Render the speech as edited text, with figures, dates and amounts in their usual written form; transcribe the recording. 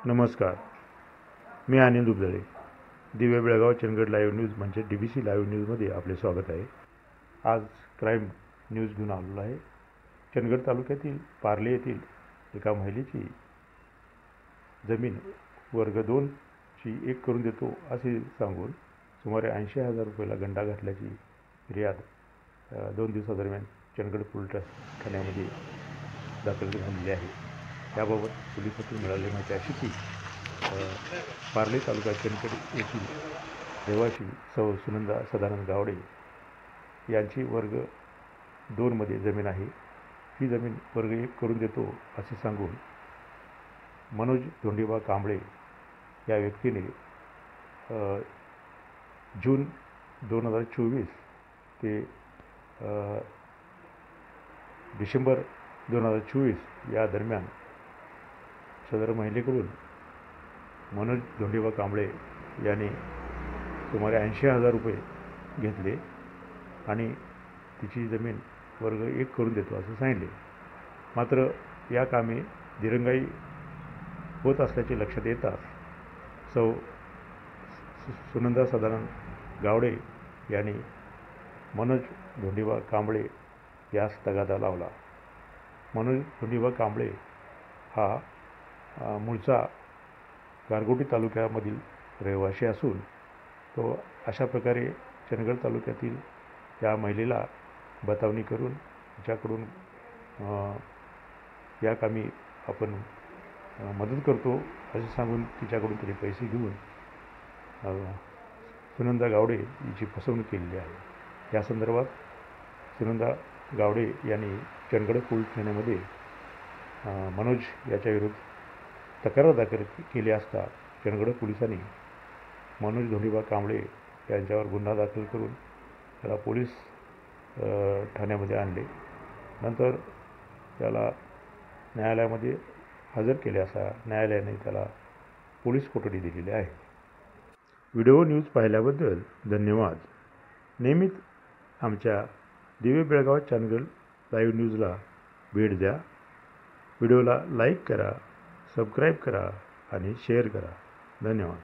नमस्कार, मी आनंद उबदळे. Divya Belgaum Chandgad live news म्हणजे DBC live न्यूजमध्ये आपले स्वागत आहे. आज क्राईम न्यूज घेऊन आलेलो आहे. चंदगड तालुक्यातील पार्ले येथील एका महिलेची जमीन वर्ग 2ची 1 करून देतो असे सांगून सुमारे 80,000 रुपयाला गंडा घातल्याची फिर्याद 2 दिवसादरम्यान चंदगड पोलीस ठाण्यामध्ये दाखल झालेली आहे. याबाबत पोलिसातून मिळालेली माहिती अशी की पार्ले तालुका चंदगड येथील रहिवासी सौ सुनंदा सदानंद गावडे यांची वर्ग 2मध्ये जमीन आहे. ही जमीन वर्ग 1 करून देतो असे सांगून मनोज धोंडीबा कांबळे या व्यक्तीने जून 2024 ते डिसेंबर 2024 या दरम्यान सदर महिलेकडून मनोज धोंडीबा कांबळे यांनी सुमारे 80,000 रुपये घेतले आणि तिची जमीन वर्ग 1 करून देतो असं सांगितले. मात्र या कामे दिरंगाई होत असल्याचे लक्षात येताच सौ सुनंदा सदानंद गावडे यांनी मनोज धोंडीबा कांबळे यास तगादा लावला. मनोज धोंडीबा कांबळे हा मूळचा गारगोटी तालुक्यामधील रहिवासी असून तो अशा प्रकारे चंदगड तालुक्यातील या महिलेला बतावणी करून तिच्याकडून या कामी आपण मदत करतो असे सांगून तिच्याकडून तरी पैसे घेऊन सुनंदा गावडे हिची फसवणूक केलेली आहे. या संदर्भात सुनंदा गावडे यांनी चंदगड पोलीस ठाण्यामध्ये मनोज याच्याविरुद्ध तक्रार दाखल केली असता चंदगड पोलिसांनी मनोज धोंडीबा कांबळे यांच्यावर गुन्हा दाखल करून त्याला पोलीस ठाण्यामध्ये आणले. नंतर त्याला न्यायालयामध्ये हजर केले असता न्यायालयाने त्याला पोलीस कोठडी दिलेली आहे. व्हिडिओ न्यूज पाहिल्याबद्दल धन्यवाद. नेहमीच आमच्या दिव्य बेळगाव चंदगड लाईव्ह न्यूजला भेट द्या. व्हिडिओला लाईक करा, सबस्क्राईब करा आणि शेअर करा. धन्यवाद.